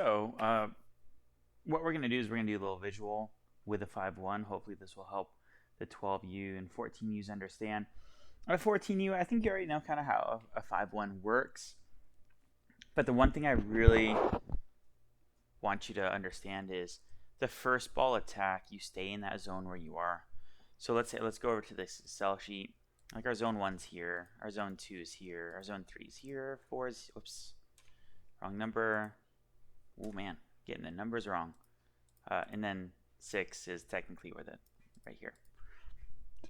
What we're going to do is we're going to do a little visual with a 5-1. Hopefully this will help the 12U and 14Us understand. A 14U, I think you already know kind of how a 5-1 works. But the one thing I really want you to understand is the first ball attack, you stay in that zone where you are. So let's go over to this Excel sheet. Like our zone 1's here, our zone 2 is here, our zone 3's here, 4 is, oops, wrong number. Oh man, getting the numbers wrong. And then 6 is technically where right here.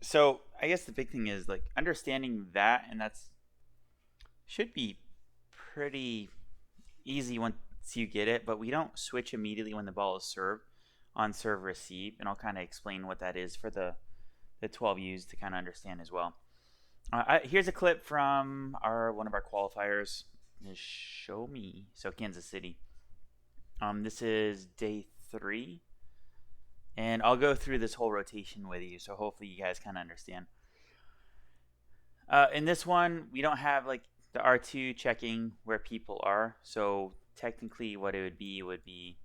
So I guess the big thing is like understanding that, and that's should be pretty easy once you get it, but we don't switch immediately when the ball is served on serve receive, and I'll kind of explain what that is for the 12Us to kind of understand as well. Here's a clip from one of our qualifiers. Show me. So Kansas City. This is day 3, and I'll go through this whole rotation with you, so hopefully you guys kind of understand. In this one, we don't have like the R2 checking where people are, so technically what it would be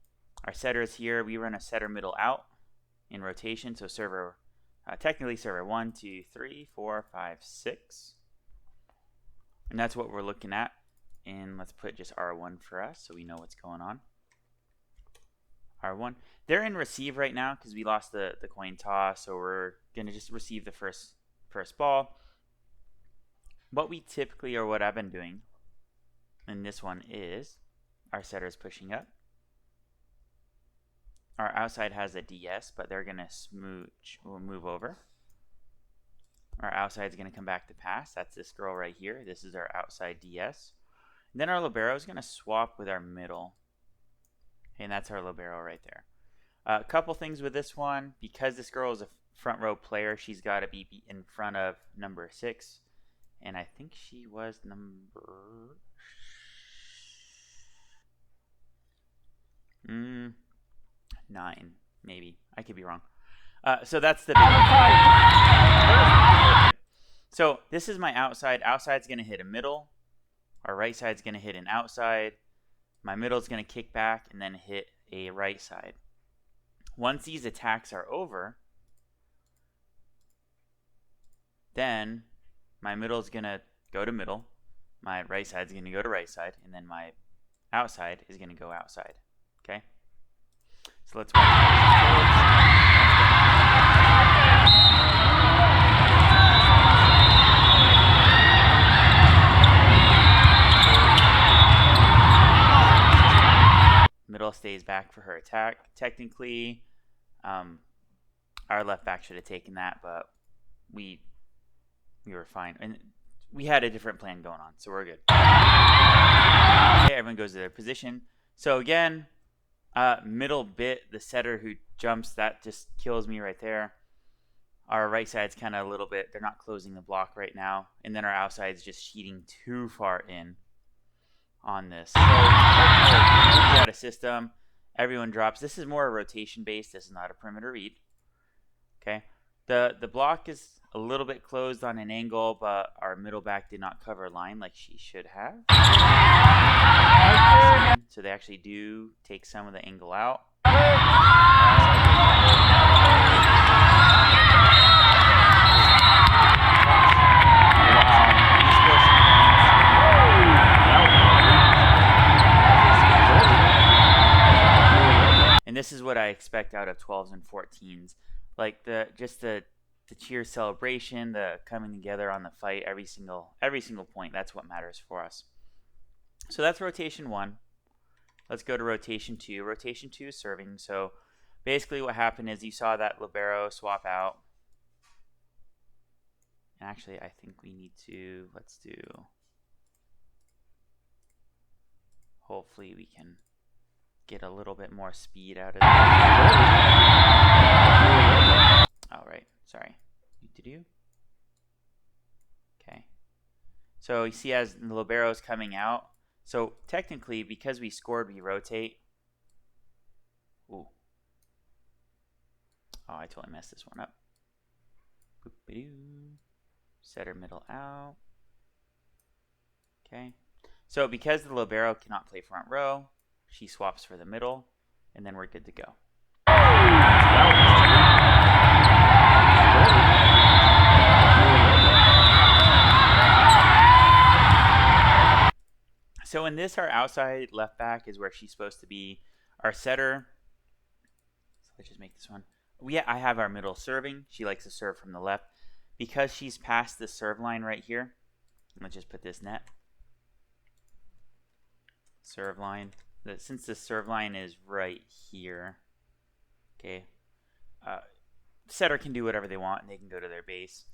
our setters here. We run a setter middle out in rotation, so server technically server 1, 2, 3, 4, 5, 6, and that's what we're looking at. And let's put just R1 for us so we know what's going on. R1. They're in receive right now because we lost the coin toss, so we're going to just receive the first ball. What we typically, or what I've been doing in this one, is our setter is pushing up. Our outside has a DS, but they're going to smooch or move over. Our outside is going to come back to pass. That's this girl right here. This is our outside DS. And then our libero is going to swap with our middle. And that's our libero right there. A couple things with this one. Because this girl is a front row player, she's got to be in front of number 6. And I think she was number 9, maybe. I could be wrong. So that's the big one. So this is my outside. Outside's going to hit a middle. Our right side's going to hit an outside. My middle is going to kick back and then hit a right side. Once these attacks are over, then my middle is going to go to middle. My right side is going to go to right side. And then my outside is going to go outside. Okay? So let's watch. Middle stays back for her attack. Technically, our left back should have taken that, but we were fine. And we had a different plan going on, so we're good. Okay, everyone goes to their position. So again, middle bit, the setter who jumps, that just kills me right there. Our right side's kind of a little bit, they're not closing the block right now. And then our outside's just cheating too far in on this. So out of system, everyone drops. This is more a rotation based. This is not a perimeter read. Okay, the block is a little bit closed on an angle, but our middle back did not cover line like she should have. So they actually do take some of the angle out. And this is what I expect out of 12s and 14s. Like the cheer celebration, the coming together on the fight, every single point. That's what matters for us. So that's rotation 1. Let's go to rotation 2. Rotation 2 is serving. So basically what happened is you saw that libero swap out. And actually I think we need to, let's do, hopefully we can get a little bit more speed out of that. All right, sorry. Okay. So you see as the libero is coming out. So technically, because we scored, we rotate. Ooh. Oh, I totally messed this one up. Boop-a-doo. Setter middle out. Okay. So because the libero cannot play front row, she swaps for the middle, and then we're good to go. So in this, our outside left back is where she's supposed to be. Our setter, so let's just make this one. I have our middle serving. She likes to serve from the left. Because she's past the serve line right here, let's just put this net. Serve line. Since the serve line is right here, okay, setter can do whatever they want, and they can go to their base.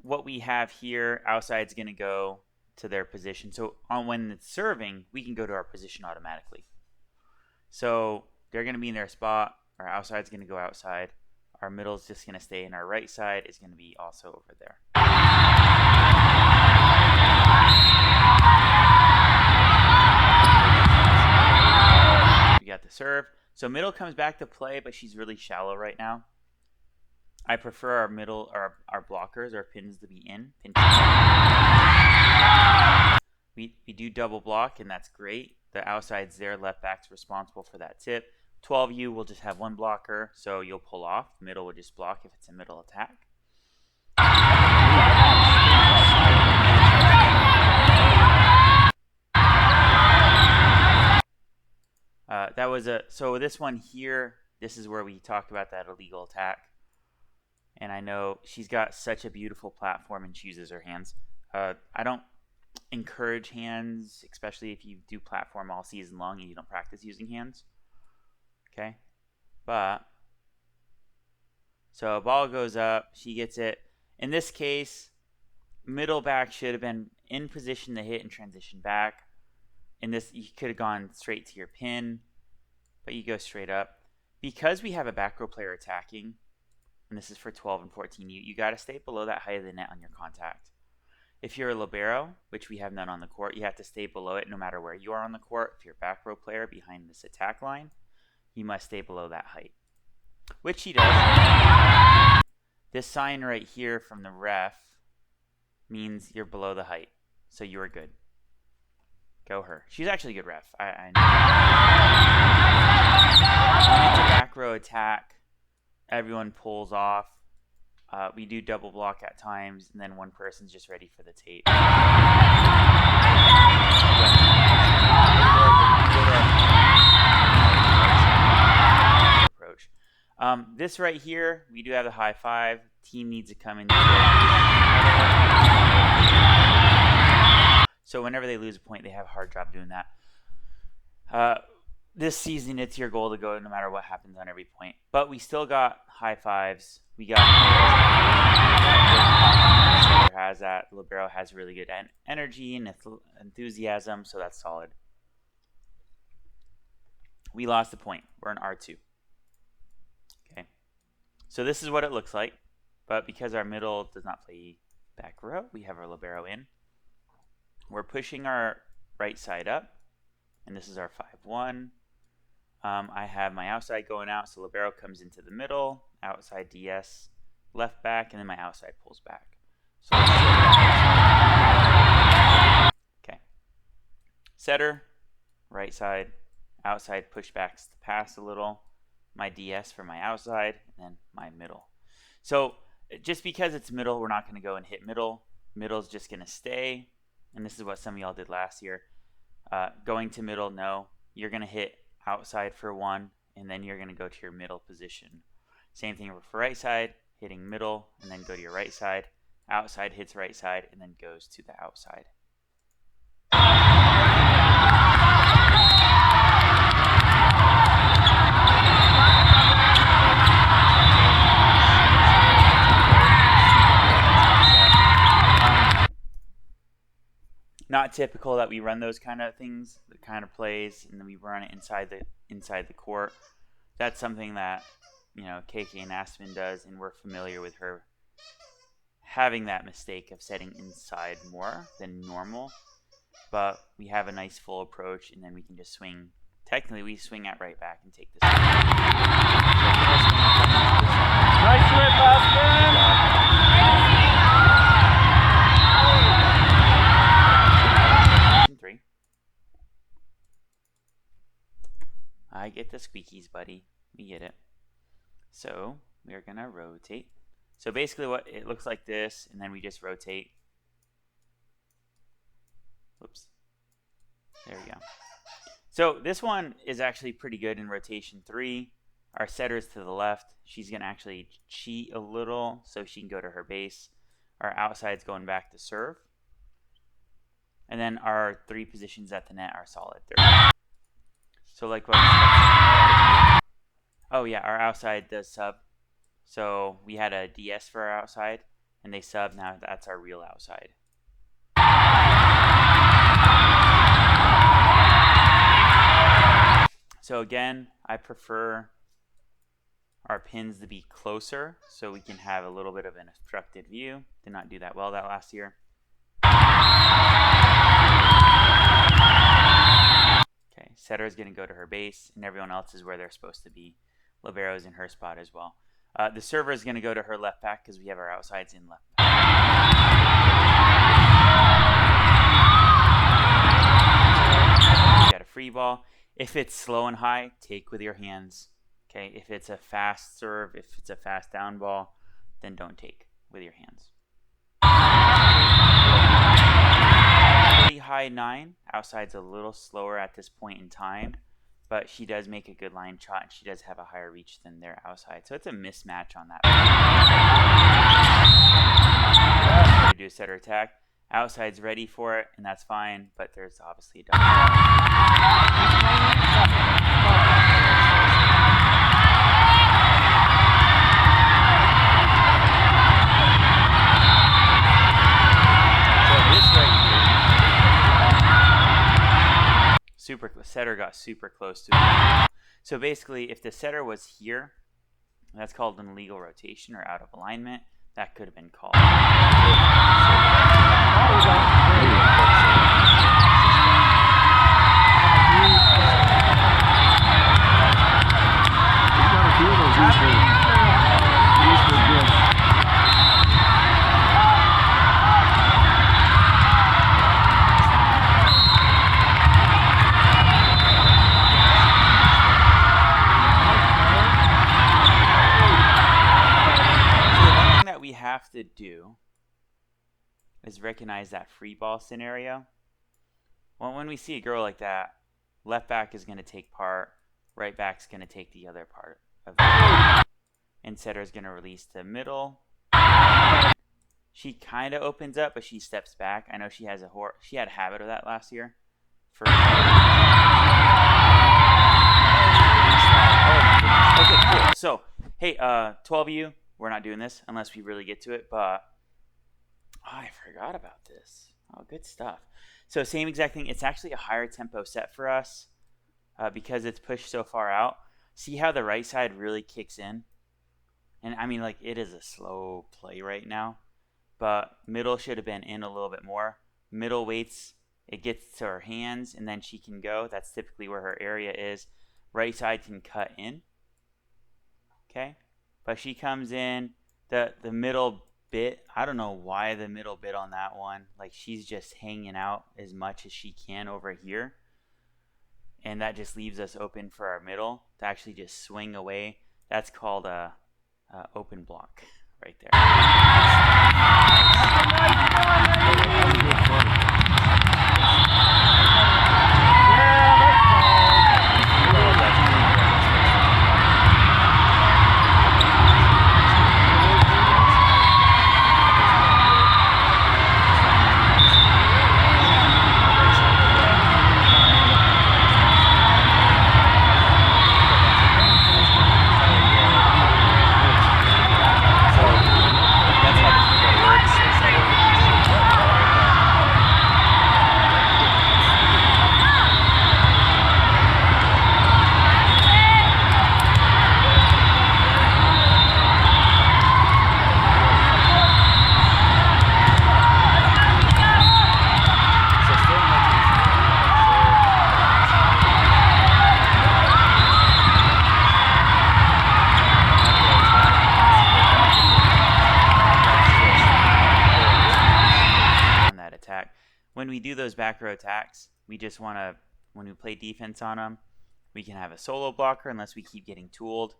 What we have here, outside's going to go to their position. So when it's serving, we can go to our position automatically. So they're going to be in their spot. Our outside's going to go outside. Our middle's just going to stay, and our right side is going to be also over there. We got the serve. So middle comes back to play, but she's really shallow right now. I prefer our middle, or our blockers, our pins to be in. We do double block, and that's great. The outside's there, left back's responsible for that tip. 12U will just have one blocker, so you'll pull off. Middle will just block if it's a middle attack. So this one here, this is where we talk about that illegal attack. And I know she's got such a beautiful platform and she uses her hands. I don't encourage hands, especially if you do platform all season long and you don't practice using hands. Okay, but so ball goes up, she gets it. In this case, middle back should have been in position to hit and transition back. In this, you could have gone straight to your pin, but you go straight up. Because we have a back row player attacking, and this is for 12 and 14U, you got to stay below that height of the net on your contact. If you're a libero, which we have none on the court, you have to stay below it no matter where you are on the court. If you're a back row player behind this attack line, you must stay below that height, which she does. This sign right here from the ref means you're below the height, so you are good. Go her. She's actually a good ref. I know. When it's a back row attack, everyone pulls off. We do double block at times, and then one person's just ready for the tape. Approach. This right here, we do have the high five. Team needs to come in. So whenever they lose a point, they have a hard job doing that. This season, it's your goal to go no matter what happens on every point. But we still got high fives. We got has that. Libero has really good energy and enthusiasm, so that's solid. We lost a point. We're in R2. Okay. So this is what it looks like. But because our middle does not play back row, we have our libero in. We're pushing our right side up, and this is our 5-1. I have my outside going out, so libero comes into the middle, outside DS, left back, and then my outside pulls back. So okay. Setter, right side, outside pushbacks to pass a little, my DS for my outside, and then my middle. So just because it's middle, we're not going to go and hit middle. Middle's just going to stay. And this is what some of y'all did last year. Going to middle, no. You're going to hit outside for one, and then you're going to go to your middle position. Same thing for right side, hitting middle, and then go to your right side. Outside hits right side, and then goes to the outside. Not typical that we run those kind of things, the kind of plays, and then we run it inside the court. That's something that, you know, KK and Aspen does, and we're familiar with her having that mistake of setting inside more than normal. But we have a nice full approach, and then we can just swing. Technically, we swing at right back and take this. Nice rip, Aspen! I get the squeakies, buddy. We get it. So we're going to rotate. So basically what it looks like this, and then we just rotate. Whoops. There we go. So this one is actually pretty good in rotation 3. Our setter's to the left. She's going to actually cheat a little so she can go to her base. Our outside's going back to serve. And then our 3 positions at the net are solid. So like what? Oh yeah, our outside does sub. So we had a DS for our outside, and they sub. Now that's our real outside. So again, I prefer our pins to be closer so we can have a little bit of an obstructed view. Did not do that well that last year. Okay, setter is going to go to her base, and everyone else is where they're supposed to be. Libero is in her spot as well. The server is going to go to her left back because we have our outsides in left back. You got a free ball. If it's slow and high, take with your hands. Okay, if it's a fast serve, if it's a fast down ball, then don't take with your hands. Pretty high 9. Outside's a little slower at this point in time, but she does make a good line shot, and she does have a higher reach than their outside. So it's a mismatch on that. To do a setter attack. Outside's ready for it, and that's fine, but there's obviously a double. Setter got super close to it. So basically, if the setter was here, that's called an illegal rotation or out of alignment. That could have been called. To do is recognize that free ball scenario. Well, when we see a girl like that, left back is going to take part, right back's going to take the other part of it, and setter is going to release to middle. She kind of opens up, but she steps back. I know she had a habit of that last year. Okay, cool. So, hey, 12U. We're not doing this unless we really get to it, but I forgot about this. Oh, good stuff. So same exact thing. It's actually a higher tempo set for us because it's pushed so far out. See how the right side really kicks in? And I mean, like, it is a slow play right now, but middle should have been in a little bit more. Middle waits, it gets to her hands, and then she can go. That's typically where her area is. Right side can cut in. Okay? But she comes in, the middle bit, I don't know why the middle bit on that one. Like, she's just hanging out as much as she can over here. And that just leaves us open for our middle to actually just swing away. That's called a open block right there. When we do those back row attacks, we just want to, when we play defense on them, We can have a solo blocker unless we keep getting tooled.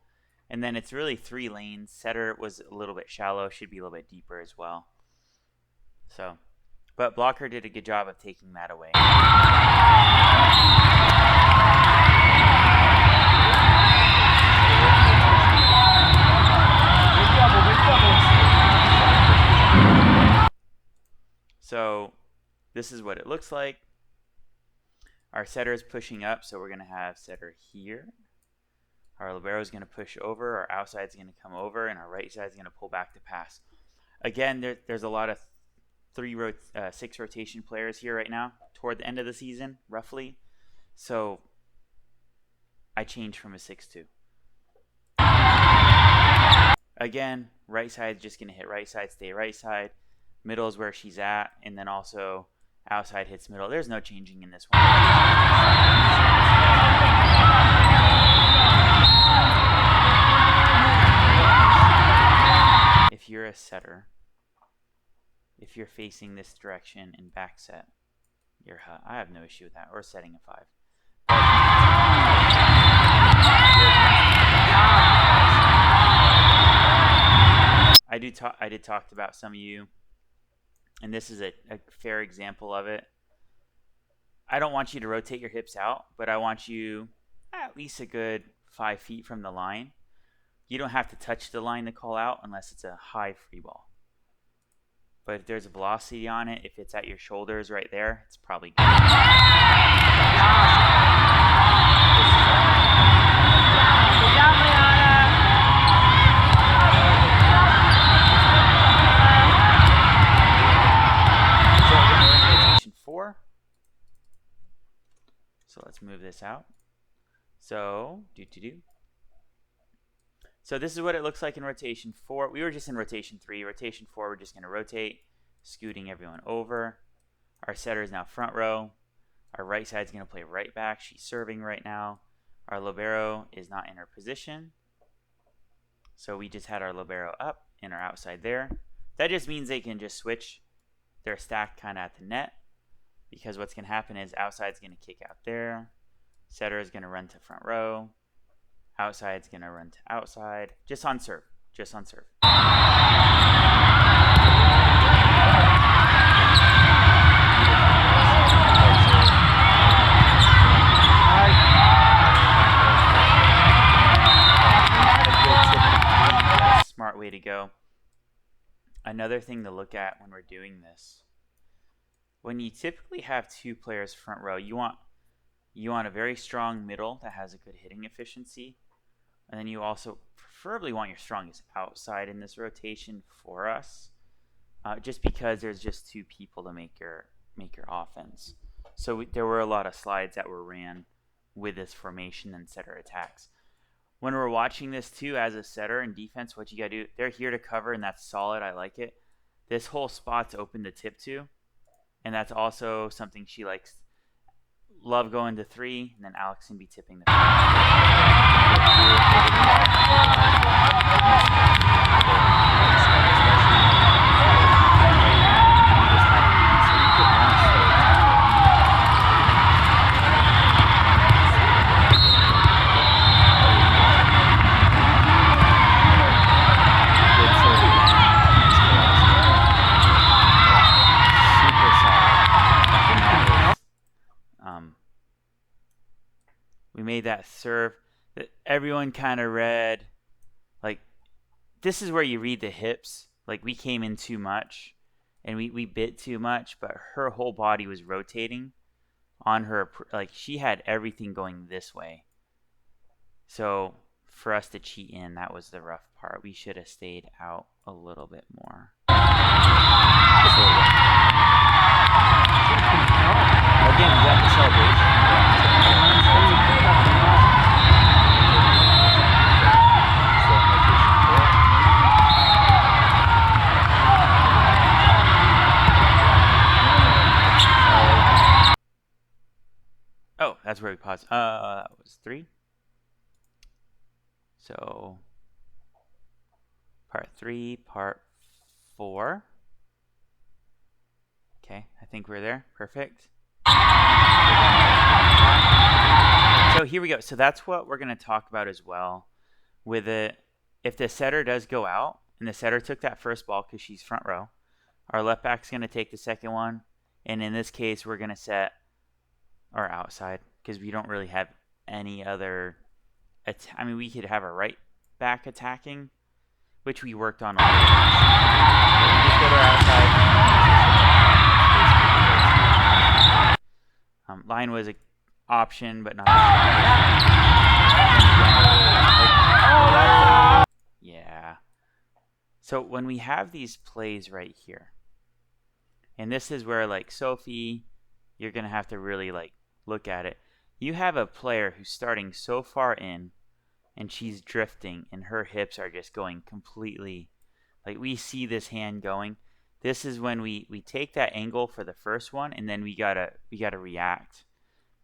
And then it's really 3 lanes. Setter was a little bit shallow, should be a little bit deeper as well. So, but blocker did a good job of taking that away. So this is what it looks like. Our setter is pushing up, so we're going to have setter here. Our libero is going to push over, our outside is going to come over, and our right side is going to pull back to pass. Again, there's a lot of 6 rotation players here right now, toward the end of the season, roughly. So I changed from a 6-2. Again, right side is just going to hit right side, stay right side. Middle is where she's at, and then also outside hits middle. There's no changing in this one. If you're a setter, if you're facing this direction and back set, you're I have no issue with that, or setting a 5. I did talk about some of you, and this is a fair example of it. I don't want you to rotate your hips out, but I want you at least a good 5 feet from the line. You don't have to touch the line to call out unless it's a high free ball. But if there's a velocity on it, if it's at your shoulders right there, it's probably good. Rotation 4. So let's move this out. So, So this is what it looks like in rotation 4. We were just in rotation 3. Rotation 4, we're just going to rotate, scooting everyone over. Our setter is now front row. Our right side is going to play right back. She's serving right now. Our libero is not in her position. So we just had our libero up and our outside there. That just means they can just switch. They're stacked kind of at the net, because what's going to happen is outside's going to kick out there. Setter is going to run to front row. Outside's going to run to outside. Just on serve. Just on serve. Smart way to go. Another thing to look at when we're doing this, when you typically have 2 players front row, you want a very strong middle that has a good hitting efficiency. And then you also preferably want your strongest outside in this rotation for us, just because there's just 2 people to make your offense. So there were a lot of slides that were ran with this formation and setter attacks. When we're watching this too, as a setter in defense, what you gotta do, they're here to cover, and that's solid. I like it. This whole spot's open to tip to, and that's also something she likes. Love going to 3, and then Alex can be tipping the 5. We made that serve that everyone kind of read. Like, this is where you read the hips. Like, we came in too much and we bit too much, but her whole body was rotating on her. Like, she had everything going this way. So for us to cheat in, that was the rough part. We should have stayed out a little bit more. Again, we got the celebration. Oh, that's where we paused. That was 3. So, part 3, part 4. Okay, I think we're there. Perfect. So So here we go. So that's what we're going to talk about as well. With it, if the setter does go out, and the setter took that first ball because she's front row, our left back's going to take the second one. And in this case, we're going to set our outside because we don't really have any other. I mean, we could have our right back attacking, which we worked on a lot. Just go to our outside. Line was an option, but not. Yeah. So when we have these plays right here, and this is where, like, Sophie, you're going to have to really, like, look at it. You have a player who's starting so far in, and she's drifting, and her hips are just going completely, like, we see this hand going. This is when we take that angle for the first one, and then we gotta react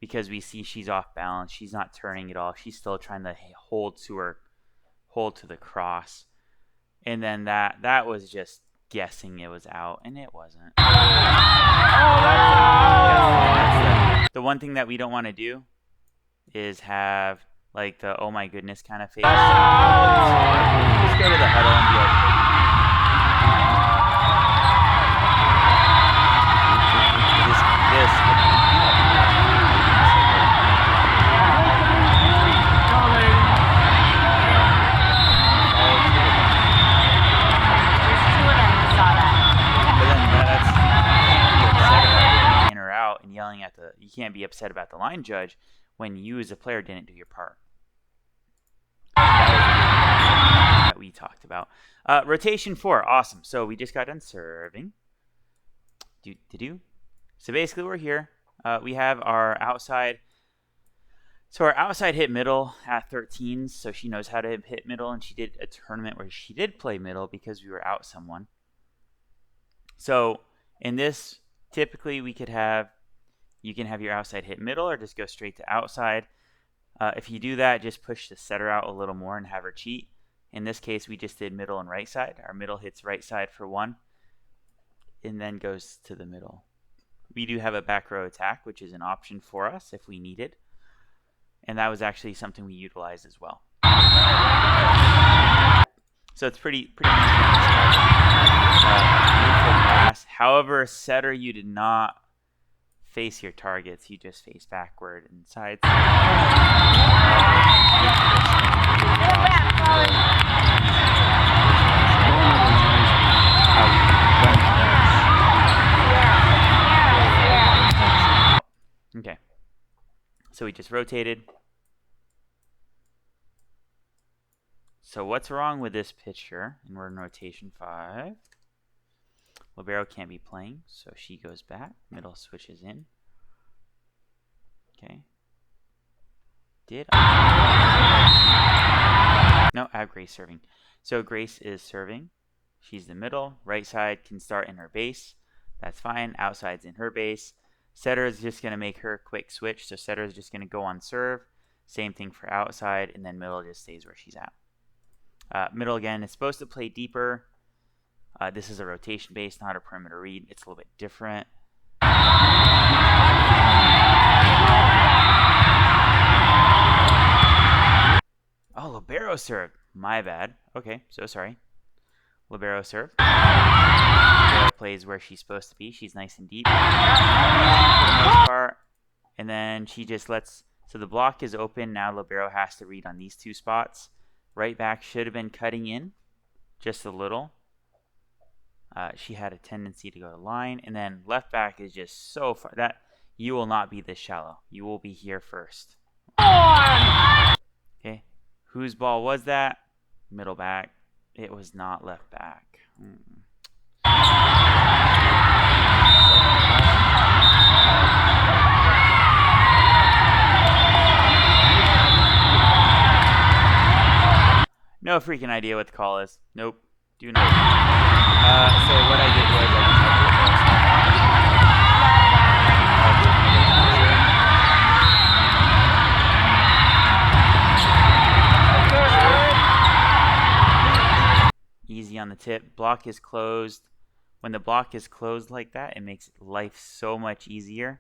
because we see she's off balance. She's not turning at all. She's still trying to hold to the cross. And then that was just guessing it was out, and it wasn't. The one thing that we don't want to do is have like the oh my goodness kind of face. Just go to the huddle and be like, you can't be upset about the line judge when you as a player didn't do your part. That we talked about. Rotation 4, awesome. So we just got done serving. So basically we're here. We have our outside. So our outside hit middle at 13, so she knows how to hit middle, and she did a tournament where she did play middle because we were out someone. So in this, typically we could have, you can have your outside hit middle or just go straight to outside. If you do that, just push the setter out a little more and have her cheat. In this case, we just did middle and right side. Our middle hits right side for 1 and then goes to the middle. We do have a back row attack, which is an option for us if we need it. And that was actually something we utilized as well. So it's pretty easy. However, setter, you did not face your targets, you just face backward and sides. Okay, so we just rotated. So what's wrong with this picture? And we're in rotation 5. Libero can't be playing, so she goes back. Middle switches in. Okay. No, I have Grace serving. So Grace is serving. She's the middle. Right side can start in her base. That's fine. Outside's in her base. Setter is just going to make her quick switch. So setter is just going to go on serve. Same thing for outside, and then middle just stays where she's at. Middle again is supposed to play deeper. This is a rotation base, not a perimeter read. It's a little bit different. Oh, Libero served. My bad. Okay, so sorry. Libero served. Libero plays where she's supposed to be. She's nice and deep for the most part. And then she just lets... So the block is open. Now Libero has to read on these 2 spots. Right back should have been cutting in just a little. She had a tendency to go to line. And then left back is just so far. That you will not be this shallow. You will be here first. Okay. Whose ball was that? Middle back. It was not left back. No freaking idea what the call is. Nope. Do not. So what I did was easy on the tip. Block is closed. When the block is closed like that, it makes life so much easier.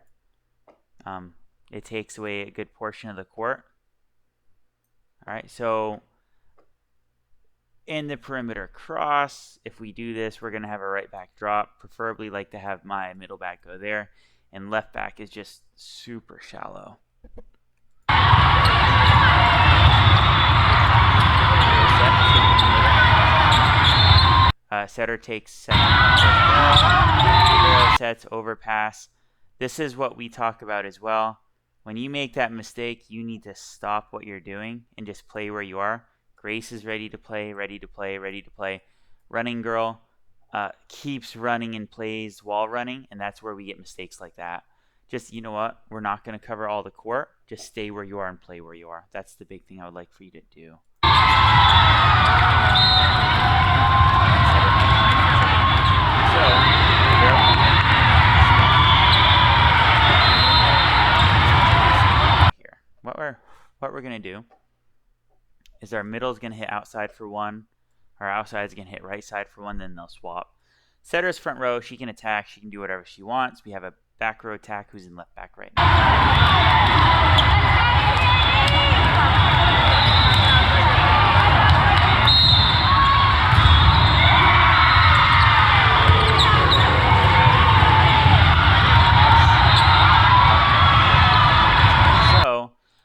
it takes away a good portion of the court. All right, so in the perimeter cross, if we do this, we're going to have a right back drop. Preferably like to have my middle back go there, and left back is just super shallow. Setter takes second. Sets, overpass. This is what we talk about as well. When you make that mistake, you need to stop what you're doing and just play where you are. Grace is ready to play, ready to play, ready to play. Running girl keeps running and plays while running, and that's where we get mistakes like that. Just, you know what? We're not going to cover all the court. Just stay where you are and play where you are. That's the big thing I would like for you to do. What we're going to do is our middle is going to hit outside for one. Our outside is going to hit right side for one. Then they'll swap. Setter's front row. She can attack. She can do whatever she wants. We have a back row attack who's in left back right now.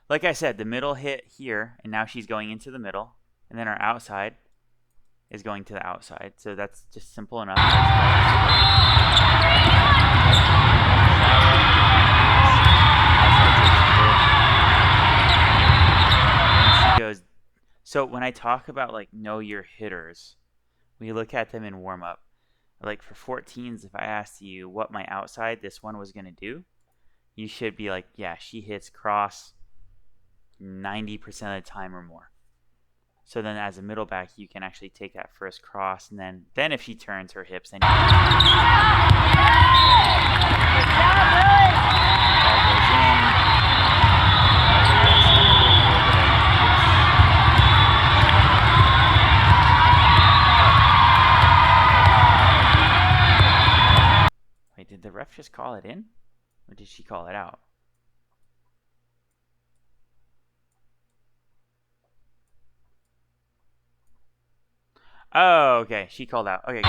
Like I said, the middle hit here, and now she's going into the middle, and then our outside is going to the outside. So that's just simple enough. She goes. So when I talk about like know your hitters, we look at them in warm up. Like for 14s, if I asked you what my outside, this one was gonna do, you should be like, yeah, she hits cross 90% of the time or more. So then as a middle back, you can actually take that first cross, and then if she turns her hips, then Wait, did the ref just call it in? Or did she call it out? Oh, okay. She called out. Okay.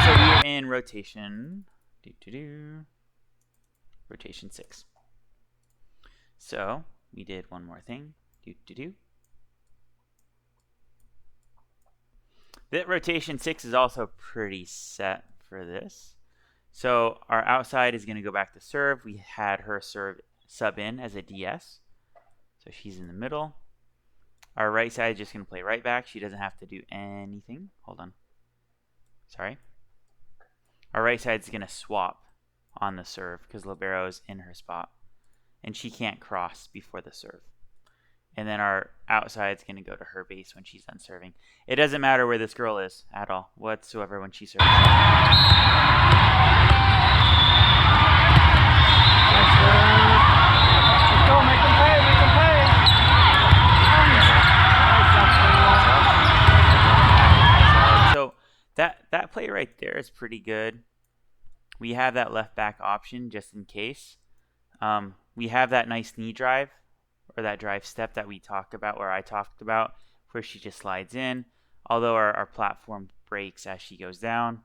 So we're in rotation. Rotation 6. So we did one more thing. That rotation 6 is also pretty set for this. So our outside is going to go back to serve. We had her serve sub in as a DS. So she's in the middle. Our right side is just going to play right back. She doesn't have to do anything. Hold on. Sorry. Our right side is going to swap on the serve because Libero's in her spot. And she can't cross before the serve. And then our outside is going to go to her base when she's done serving. It doesn't matter where this girl is at all, whatsoever, when she serves. Let's go, make them pay, make them pay. So that play right there is pretty good. We have that left back option just in case. We have that nice knee drive, or that drive step that we talked about, or I talked about, where she just slides in. Although our platform breaks as she goes down.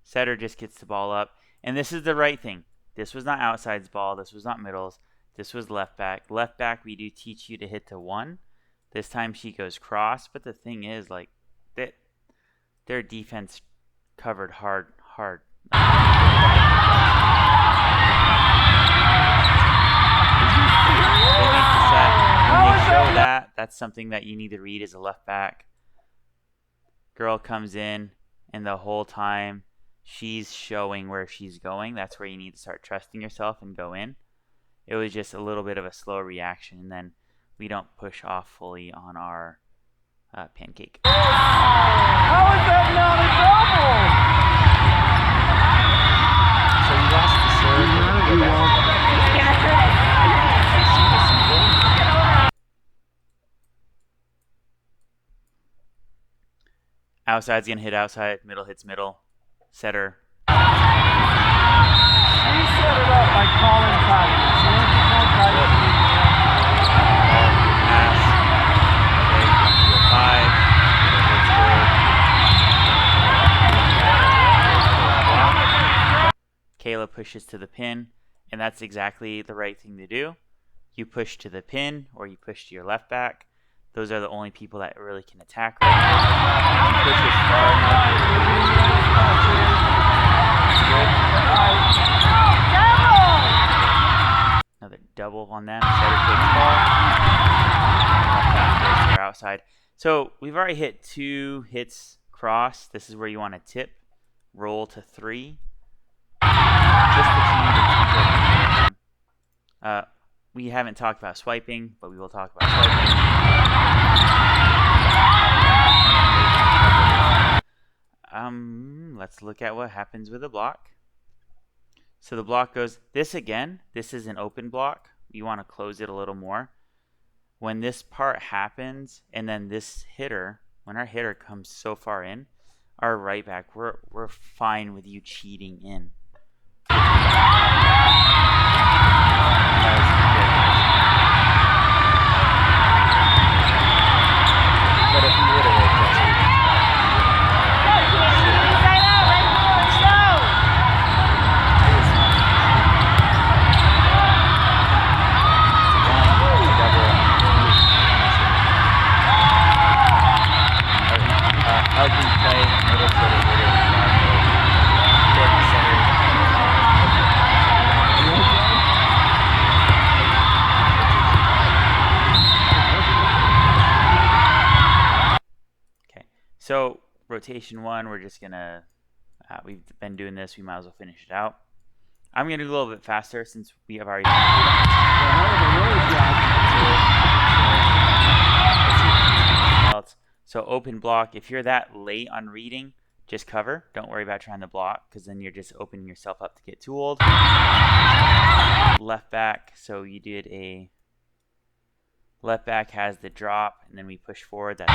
Setter just gets the ball up. And this is the right thing. This was not outside's ball. This was not middles. This was left back. Left back, we do teach you to hit to 1. This time she goes cross. But the thing is, like, their defense covered hard. That's something that you need to read as a left back. Girl comes in, and the whole time she's showing where she's going. That's where you need to start trusting yourself and go in. It was just a little bit of a slow reaction, and then we don't push off fully on our pancake. How is that not a double? So you lost the serve. Outside's gonna hit outside. Middle hits middle. Setter. She set it up by calling tight. She wants to call tight. Pass. Okay, go 5. Kayla pushes to the pin, and that's exactly the right thing to do. You push to the pin or you push to your left back. Those are the only people that really can attack right now. Push as far enough. Another double on them. Setter takes ball. Left back goes to their outside. So we've already hit 2 hits cross. This is where you want to tip. Roll to 3. Just to change it. We haven't talked about swiping, but we will talk about swiping. Let's look at what happens with a block. So the block goes this again. This is an open block. You want to close it a little more. When this part happens, and then this hitter, when our hitter comes so far in, our right back, we're fine with you cheating in. But if you would have worked, that's what ugly play, middle footer, short center. Okay, so rotation 1, we're just gonna, we've been doing this, we might as well finish it out. I'm gonna do a little bit faster since we have already So open block, if you're that late on reading, just cover. Don't worry about trying to block, because then you're just opening yourself up to get tooled. Left back, so you did a left back has the drop, and then we push forward. That's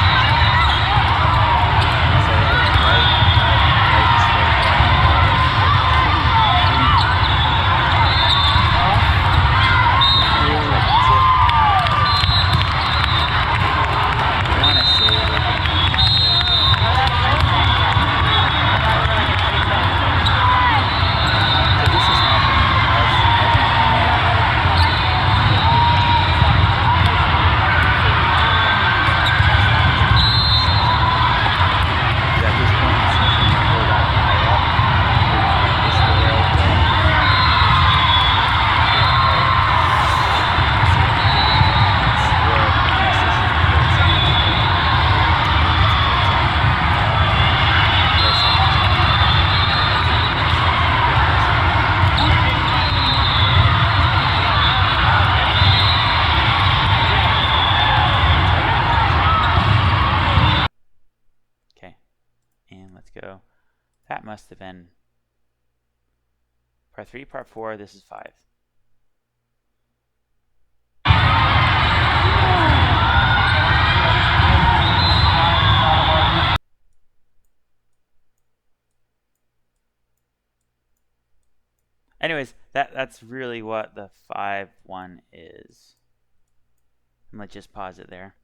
go. That must have been part 3, part 4. This is 5. Anyways, that's really what the 5-1 is. And let's just pause it there.